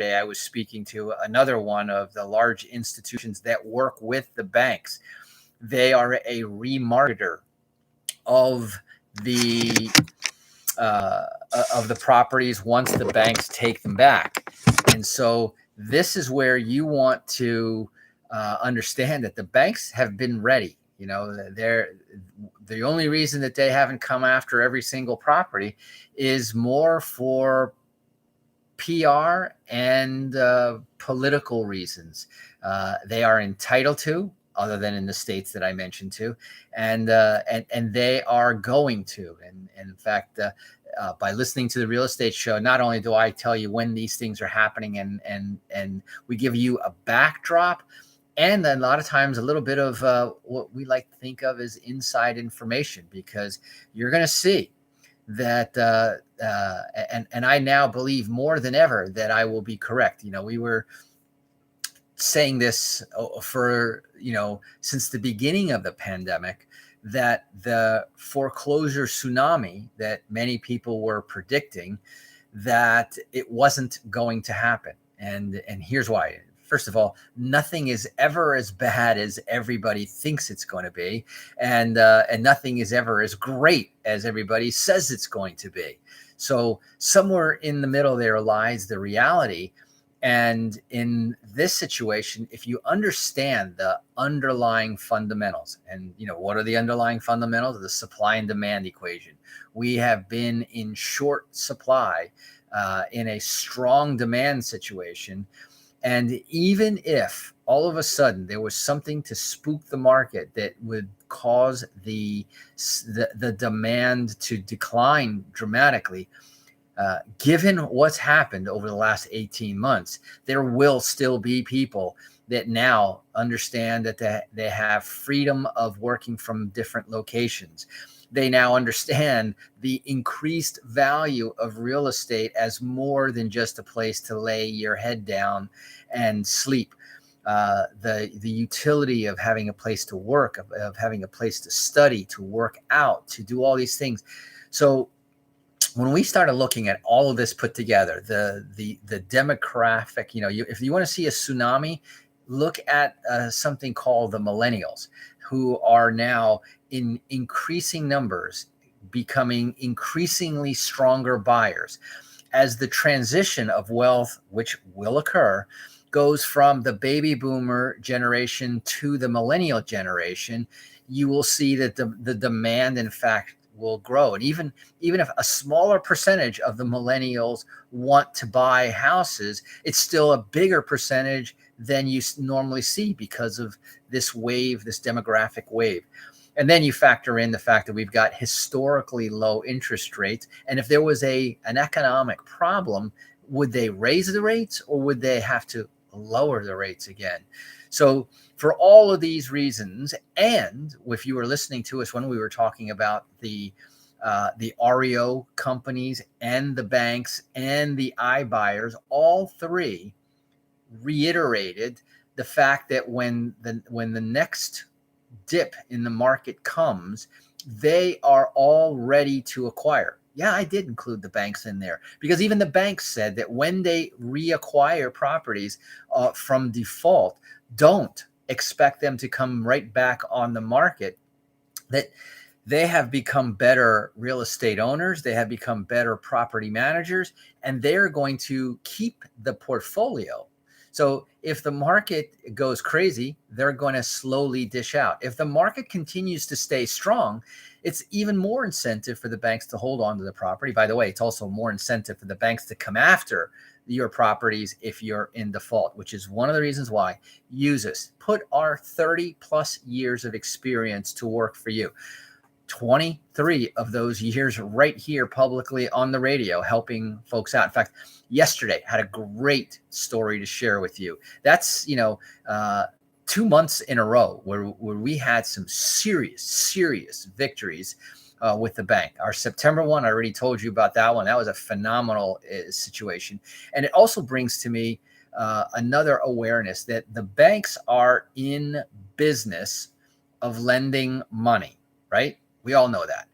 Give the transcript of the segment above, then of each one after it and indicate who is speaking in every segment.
Speaker 1: I was speaking to another one of the large institutions that work with the banks. They are a remarketer of the uh, of the properties once the banks take them back. And so this is where you want to understand that the banks have been ready. They're the only reason that they haven't come after every single property is more for PR and political reasons. They are entitled to, other than in the states that I mentioned to, and they are going to. And in fact, by listening to the real estate show, not only do I tell you when these things are happening, and we give you a backdrop, and a lot of times a little bit of what we like to think of as inside information, because you're going to see that and I now believe more than ever that I will be correct. We were saying this for since the beginning of the pandemic, that the foreclosure tsunami that many people were predicting, that it wasn't going to happen. And here's why. First of all, nothing is ever as bad as everybody thinks it's going to be, and nothing is ever as great as everybody says it's going to be. So somewhere in the middle there lies the reality. And in this situation, if you understand the underlying fundamentals, and what are the underlying fundamentals? The supply and demand equation. We have been in short supply in a strong demand situation. And even if all of a sudden there was something to spook the market that would cause the demand to decline dramatically, given what's happened over the last 18 months, there will still be people that now understand that they have freedom of working from different locations. They now understand the increased value of real estate as more than just a place to lay your head down and sleep. The utility of having a place to work, of having a place to study, to work out, to do all these things. So when we started looking at all of this put together, the demographic, if you want to see a tsunami, look at something called the millennials, who are now in increasing numbers becoming increasingly stronger buyers. As the transition of wealth, which will occur, goes from the baby boomer generation to the millennial generation, you will see that the demand, in fact, will grow. And even if a smaller percentage of the millennials want to buy houses, it's still a bigger percentage than you normally see because of this wave, this demographic wave. And then you factor in the fact that we've got historically low interest rates. And if there was an economic problem, would they raise the rates, or would they have to lower the rates again? So for all of these reasons, and if you were listening to us when we were talking about the REO companies and the banks and the iBuyers, all three reiterated the fact that when the next dip in the market comes, they are all ready to acquire. Yeah, I did include the banks in there, because even the banks said that when they reacquire properties from default, don't expect them to come right back on the market, that they have become better real estate owners, they have become better property managers, and they're going to keep the portfolio. So if the market goes crazy, they're going to slowly dish out. If the market continues to stay strong, it's even more incentive for the banks to hold on to the property. By the way, it's also more incentive for the banks to come after your properties if you're in default, which is one of the reasons why use us. Put our 30 plus years of experience to work for you. 23 of those years right here publicly on the radio, helping folks out. In fact, yesterday had a great story to share with you. That's 2 months in a row where we had some serious victories with the bank. Our September one, I already told you about that one. That was a phenomenal situation. And it also brings to me another awareness that the banks are in business of lending money, right? We all know that.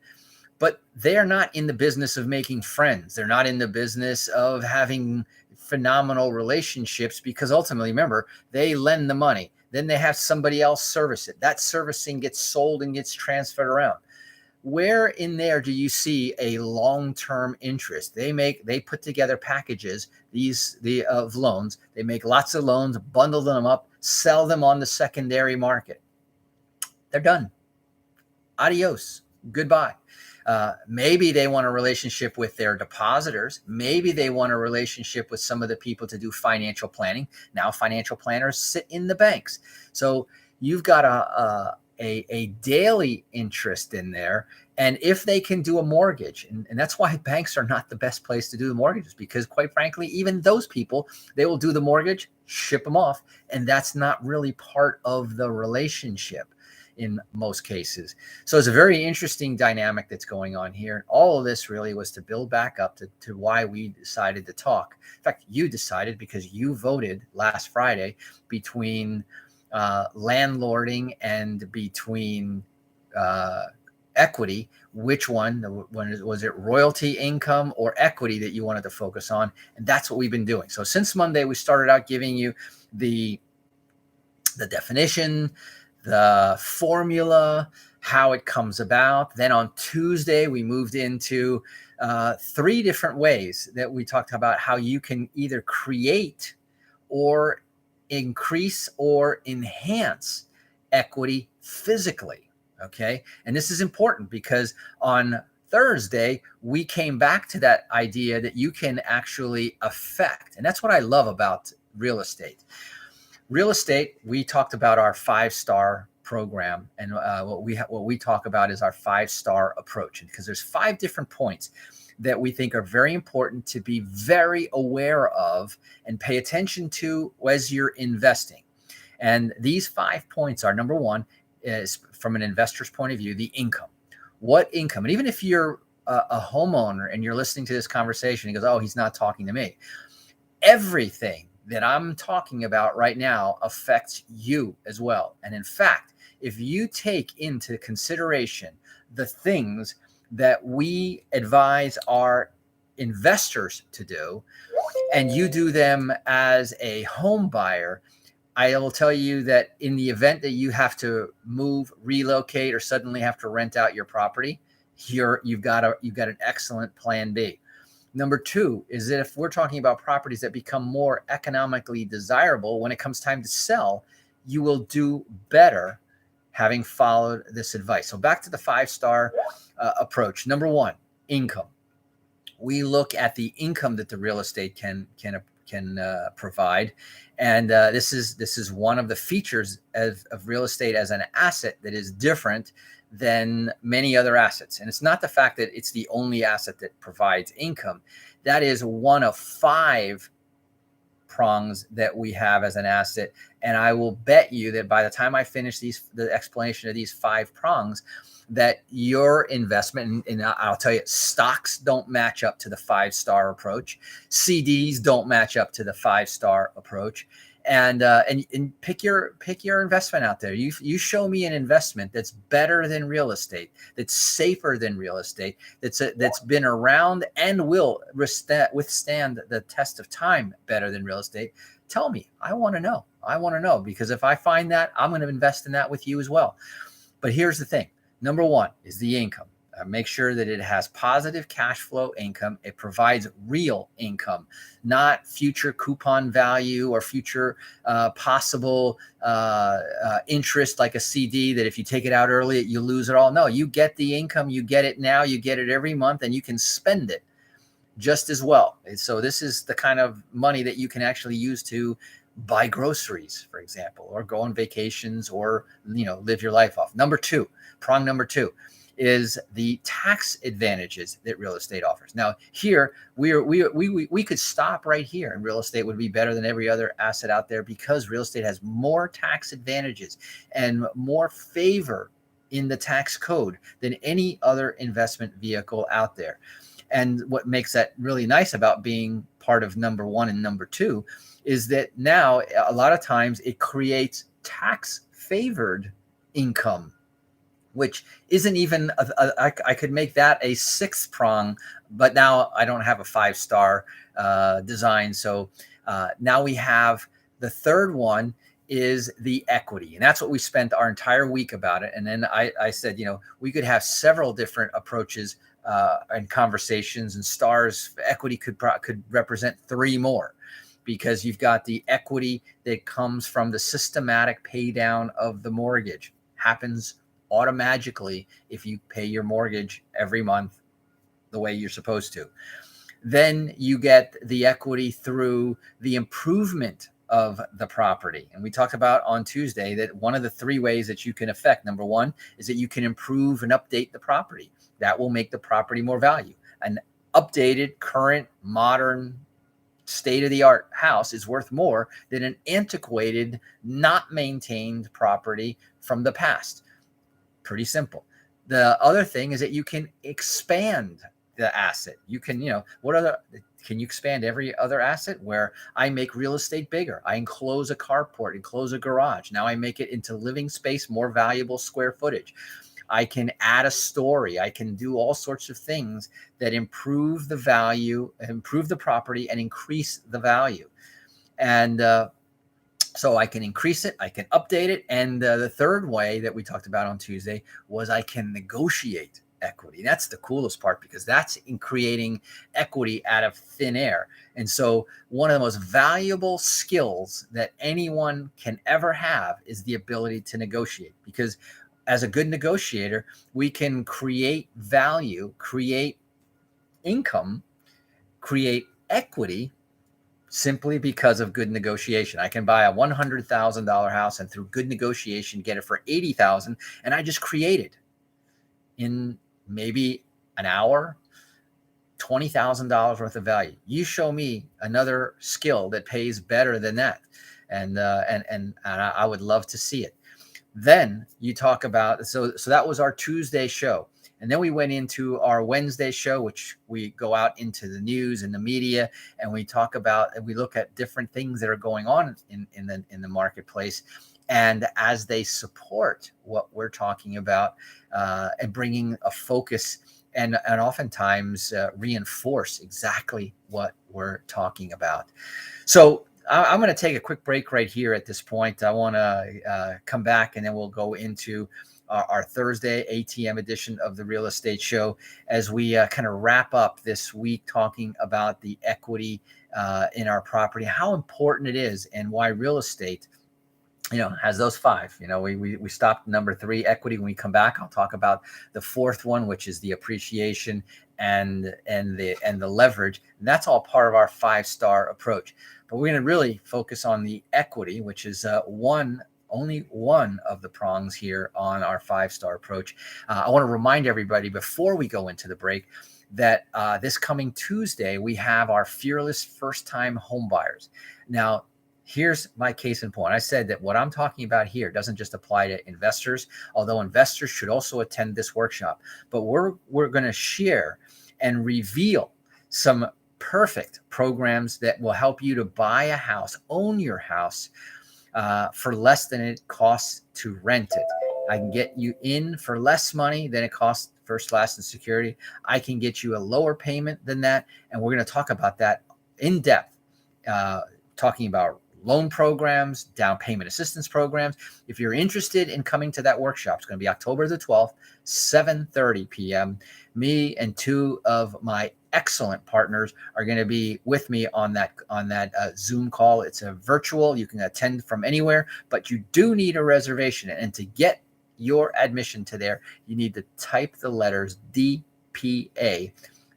Speaker 1: But they are not in the business of making friends. They're not in the business of having phenomenal relationships because ultimately, remember, they lend the money. Then they have somebody else service it. That servicing gets sold and gets transferred around. Where in there do you see a long-term interest? They put together packages, of loans. They make lots of loans, bundle them up, sell them on the secondary market. They're done. Adios. Goodbye. Maybe they want a relationship with their depositors. Maybe they want a relationship with some of the people to do financial planning. Now financial planners sit in the banks. So you've got a daily interest in there. And if they can do a mortgage, and that's why banks are not the best place to do the mortgages, because quite frankly, even those people, they will do the mortgage, ship them off. And that's not really part of the relationship in most cases. So it's a very interesting dynamic that's going on here. All of this really was to build back up to why we decided to talk. In fact, you decided because you voted last Friday between landlording and between equity. Which one was it, royalty income or equity that you wanted to focus on? And that's what we've been doing. So since Monday, we started out giving you the definition, the formula, how it comes about. Then on Tuesday, we moved into 3 different ways that we talked about how you can either create or increase or enhance equity physically. Okay. And this is important because on Thursday, we came back to that idea that you can actually affect. And that's what I love about real estate. Real estate, we talked about our 5-star program, and what we talk about is our 5-star approach, because there's 5 different points that we think are very important to be very aware of and pay attention to as you're investing. And these 5 points are, number 1 is, from an investor's point of view, the income. What income? And even if you're a homeowner and you're listening to this conversation, he goes, oh, he's not talking to me. Everything that I'm talking about right now affects you as well. And in fact, if you take into consideration the things that we advise our investors to do, and you do them as a home buyer, I will tell you that in the event that you have to move, relocate, or suddenly have to rent out your property, you've got an excellent plan B. Number 2 is that if we're talking about properties that become more economically desirable, when it comes time to sell, you will do better having followed this advice. So back to the 5-star approach. Number 1, income. We look at the income that the real estate can provide, and this is one of the features of real estate as an asset that is different than many other assets. And it's not the fact that it's the only asset that provides income. That is one of 5 prongs that we have as an asset. And I will bet you that by the time I finish the explanation of these 5 prongs, that your investment, and I'll tell you, stocks don't match up to the 5-star approach. CDs don't match up to the 5-star approach. And pick your investment out there. You show me an investment that's better than real estate, that's safer than real estate, that's been around and will withstand the test of time better than real estate. Tell me. I want to know. Because if I find that, I'm going to invest in that with you as well. But here's the thing. Number 1 is the income. Make sure that it has positive cash flow income. It provides real income, not future coupon value or future possible interest like a CD that if you take it out early, you lose it all. No, you get the income. You get it now. You get it every month, and you can spend it just as well. And so this is the kind of money that you can actually use to buy groceries, for example, or go on vacations, or live your life off. Prong number 2 is the tax advantages that real estate offers. Now, here we could stop right here, and real estate would be better than every other asset out there because real estate has more tax advantages and more favor in the tax code than any other investment vehicle out there. And what makes that really nice about being part of number 1 and number 2 is that now a lot of times it creates tax favored income. which isn't even I could make that a sixth prong, but now I don't have a 5-star design. So now we have the third one is the equity. And that's what we spent our entire week about it. And then I said, we could have several different approaches and conversations, and stars equity could represent 3 more, because you've got the equity that comes from the systematic pay down of the mortgage. Happens automatically if you pay your mortgage every month the way you're supposed to. Then you get the equity through the improvement of the property. And we talked about on Tuesday that one of the 3 ways that you can affect, number 1, is that you can improve and update the property. That will make the property more value. An updated, current, modern, state-of-the-art house is worth more than an antiquated, not maintained property from the past. Pretty simple. The other thing is that you can expand the asset. You can, can you expand every other asset? Where I make real estate bigger. I enclose a carport, enclose a garage. Now I make it into living space, more valuable square footage. I can add a story. I can do all sorts of things that improve the value, improve the property, and increase the value. And so I can increase it, I can update it. And the third way that we talked about on Tuesday was I can negotiate equity. That's the coolest part, because that's in creating equity out of thin air. And so one of the most valuable skills that anyone can ever have is the ability to negotiate, because as a good negotiator, we can create value, create income, create equity simply because of good negotiation. I can buy a $100,000 house and through good negotiation get it for $80,000, and I just created in maybe an hour $20,000 worth of value. You show me another skill that pays better than that, and I would love to see it. Then you talk about, so that was our Tuesday show. And then we went into our Wednesday show, which we go out into the news and the media, and we talk about, and we look at different things that are going on in the marketplace, and as they support what we're talking about, and bringing a focus and oftentimes reinforce exactly what we're talking about. So I'm going to take a quick break right here at this point. I want to come back, and then we'll go into our Thursday ATM edition of the Real Estate Show as we kind of wrap up this week talking about the equity in our property, how important it is, and why real estate, has those 5. We stopped number 3, equity. When we come back, I'll talk about the 4th one, which is the appreciation and the leverage. And that's all part of our 5-star approach. But we're going to really focus on the equity, which is only one of the prongs here on our 5-star approach. I want to remind everybody before we go into the break that this coming Tuesday, we have our Fearless First-Time Home Buyers. Now, here's my case in point. I said that what I'm talking about here doesn't just apply to investors, although investors should also attend this workshop. But we're going to share and reveal some perfect programs that will help you to buy a house, own your house, for less than it costs to rent it. I can get you in for less money than it costs First, Last, and Security. I can get you a lower payment than that. And we're going to talk about that in depth, talking about loan programs, down payment assistance programs. If you're interested in coming to that workshop, it's going to be October the 12th, 7:30 p.m. Me and 2 of my excellent partners are going to be with me on that Zoom call. It's a virtual. You can attend from anywhere, but you do need a reservation. And to get your admission to there, you need to type the letters DPA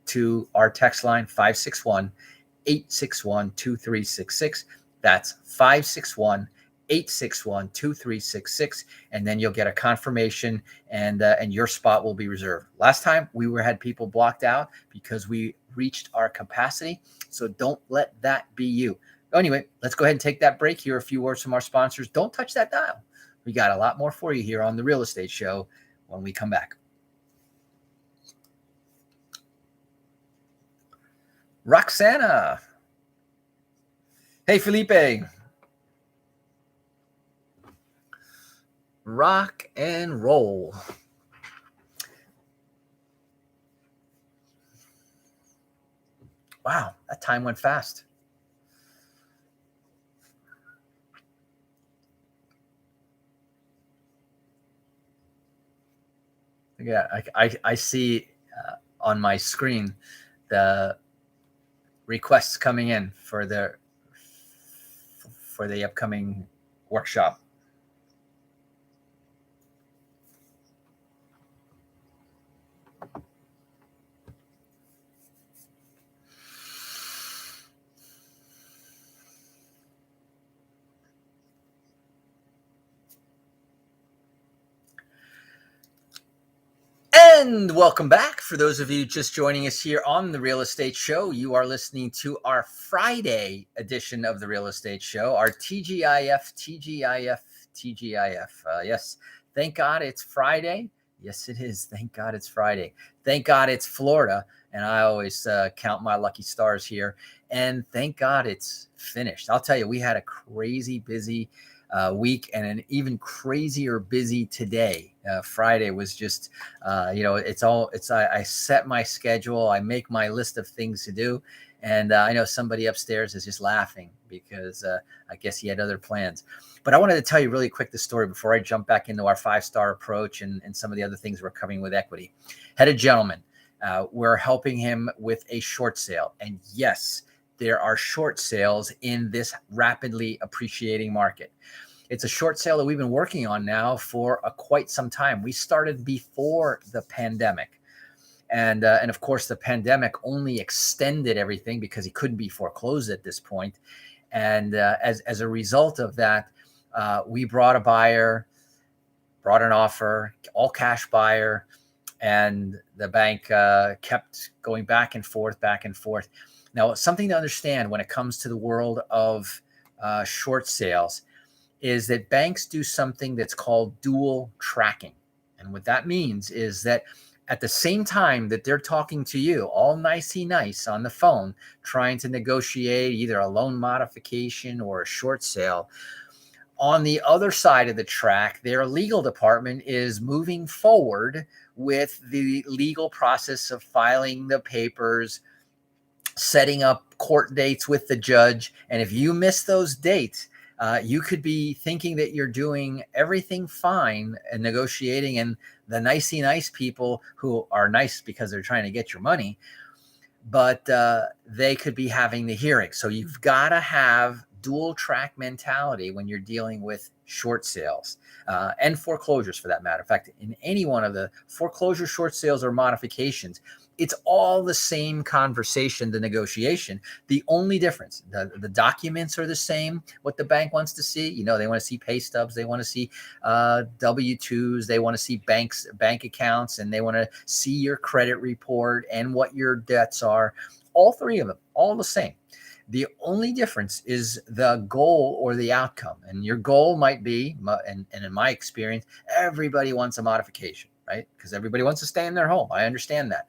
Speaker 1: to our text line 561-861-2366. That's 561-861-2366, and then you'll get a confirmation, and your spot will be reserved. Last time we had people blocked out because we reached our capacity, so don't let that be you. Anyway, let's go ahead and take that break. Here are a few words from our sponsors. Don't touch that dial. We got a lot more for you here on the Real Estate Show when we come back. Roxana. Hey, Felipe. Rock and roll. Wow, that time went fast. Yeah, I see on my screen the requests coming in for the upcoming workshop. And welcome back. For those of you just joining us here on the Real Estate Show, you are listening to our Friday edition of the Real Estate Show, our TGIF. Yes, thank God it's Friday. Yes, it is. Thank God it's Friday. Thank God it's Florida. And I always count my lucky stars here. And thank God it's finished. I'll tell you, we had a crazy busy week and an even crazier busy today. Friday was just, I set my schedule, I make my list of things to do. And I know somebody upstairs is just laughing because I guess he had other plans. But I wanted to tell you really quick the story before I jump back into our 5-star approach and some of the other things we're covering with equity. Had a gentleman, we're helping him with a short sale. And yes, there are short sales in this rapidly appreciating market. It's a short sale that we've been working on now for quite some time. We started before the pandemic. And of course, the pandemic only extended everything because he couldn't be foreclosed at this point. And as a result of that, we brought a buyer, brought an offer, all cash buyer, and the bank kept going back and forth, back and forth. Now, something to understand when it comes to the world of short sales is that banks do something that's called dual tracking. And what that means is that at the same time that they're talking to you, all nicey nice on the phone, trying to negotiate either a loan modification or a short sale, on the other side of the track, their legal department is moving forward with the legal process of filing the papers, setting up court dates with the judge. And if you miss those dates, you could be thinking that you're doing everything fine and negotiating, and the nicey nice people who are nice because they're trying to get your money, but they could be having the hearing. So you've got to have dual track mentality when you're dealing with short sales and foreclosures for that matter. In fact, in any one of the foreclosure, short sales, or modifications, it's all the same conversation, the negotiation. The only difference, the documents are the same. What the bank wants to see, they want to see pay stubs, they want to see W-2s, they want to see bank accounts, and they want to see your credit report and what your debts are. All three of them, all the same. The only difference is the goal or the outcome. And your goal might be, and in my experience, everybody wants a modification, right? Because everybody wants to stay in their home. I understand that.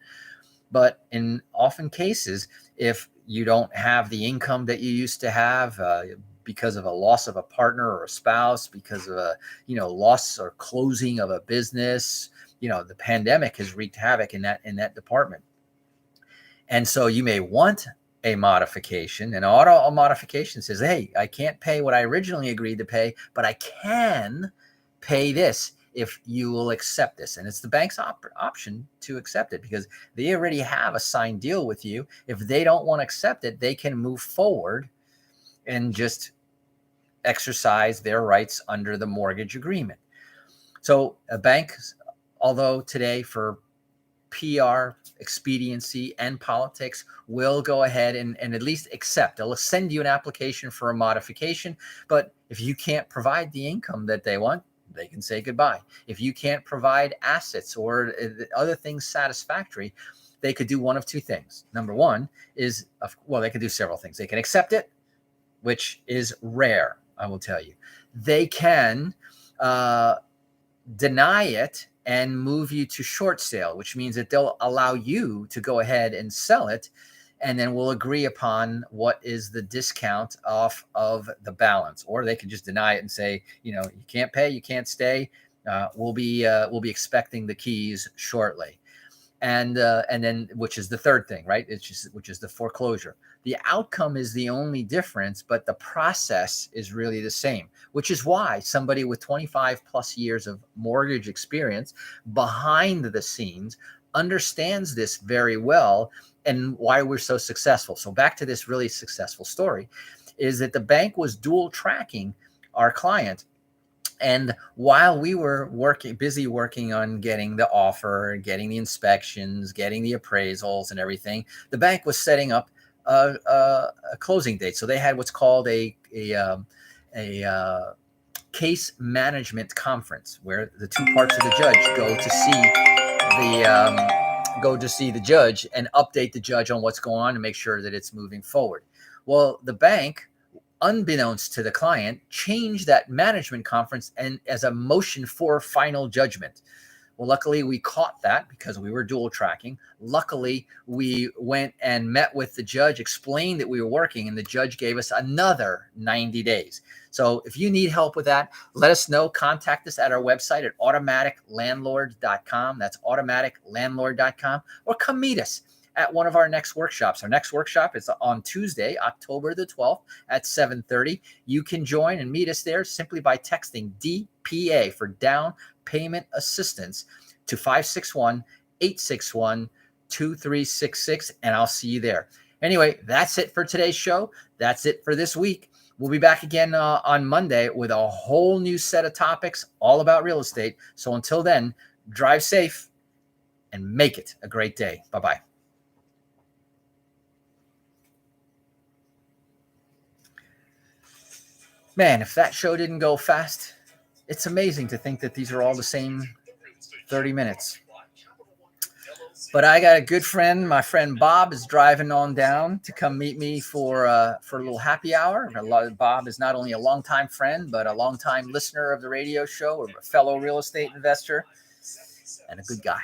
Speaker 1: But in often cases, if you don't have the income that you used to have because of a loss of a partner or a spouse, because of a loss or closing of a business, the pandemic has wreaked havoc in that department. And so you may want a modification, and auto modification says, hey, I can't pay what I originally agreed to pay, but I can pay this if you will accept this. And it's the bank's option to accept it because they already have a signed deal with you. If they don't want to accept it, they can move forward and just exercise their rights under the mortgage agreement. So a bank, although today for PR, expediency, and politics, will go ahead and at least accept. They'll send you an application for a modification, but if you can't provide the income that they want, they can say goodbye. If you can't provide assets or other things satisfactory, they could do one of two things. Number one is, they can do several things. They can accept it, which is rare, I will tell you. They can deny it and move you to short sale, which means that they'll allow you to go ahead and sell it, and then we'll agree upon what is the discount off of the balance. Or they can just deny it and say, you can't pay, you can't stay. We'll be expecting the keys shortly. and then which is the third thing, right? Which is the foreclosure. The outcome is the only difference, but the process is really the same, which is why somebody with 25 plus years of mortgage experience behind the scenes understands this very well, and why we're so successful. So back to this really successful story is that the bank was dual tracking our client. And while we were busy working on getting the offer, getting the inspections, getting the appraisals and everything, the bank was setting up a closing date. So they had what's called a case management conference, where the two parts of the judge go to see the judge and update the judge on what's going on and make sure that it's moving forward. Well, the bank, unbeknownst to the client, changed that management conference and as a motion for final judgment. Well, luckily we caught that because we were dual tracking. Luckily, we went and met with the judge, explained that we were working, and the judge gave us another 90 days. So if you need help with that, let us know. Contact us at our website at automaticlandlord.com. That's automaticlandlord.com, or come meet us at one of our next workshops. Our next workshop is on Tuesday, October the 12th at 7:30. You can join and meet us there simply by texting DPA for down payment assistance to 561-861-2366, and I'll see you there. Anyway, that's it for today's show. That's it for this week. We'll be back again on Monday with a whole new set of topics all about real estate. So until then, drive safe and make it a great day. Bye-bye. Man, if that show didn't go fast, it's amazing to think that these are all the same 30 minutes. But I got a good friend. My friend Bob is driving on down to come meet me for a little happy hour. Bob is not only a longtime friend, but a longtime listener of the radio show, a fellow real estate investor, and a good guy.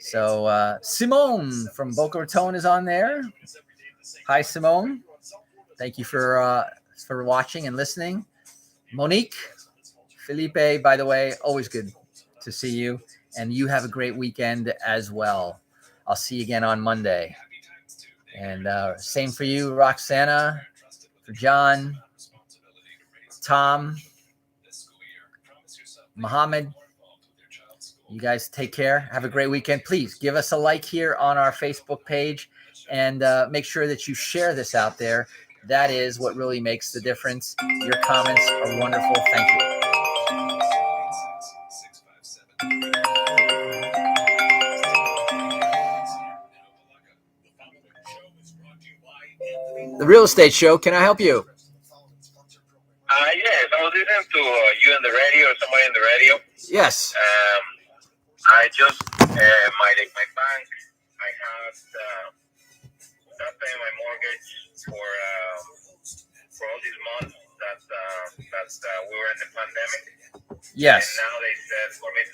Speaker 1: So Simone from Boca Raton is on there. Hi, Simone. Thank you for watching and listening. Monique, Felipe, by the way, always good to see you. And you have a great weekend as well. I'll see you again on Monday. And same for you, Roxana, for John, Tom, Mohammed. You guys take care. Have a great weekend. Please give us a like here on our Facebook page, and make sure that you share this out there. That is what really makes the difference. Your comments are wonderful. Thank you. The Real Estate Show. Can I help you?
Speaker 2: Yes, I was listening to you on the radio or somebody on the radio.
Speaker 1: Yes.
Speaker 2: I just my bank. I had not paying my mortgage for all these months that we were in the pandemic.
Speaker 1: Yes.
Speaker 2: And now they said for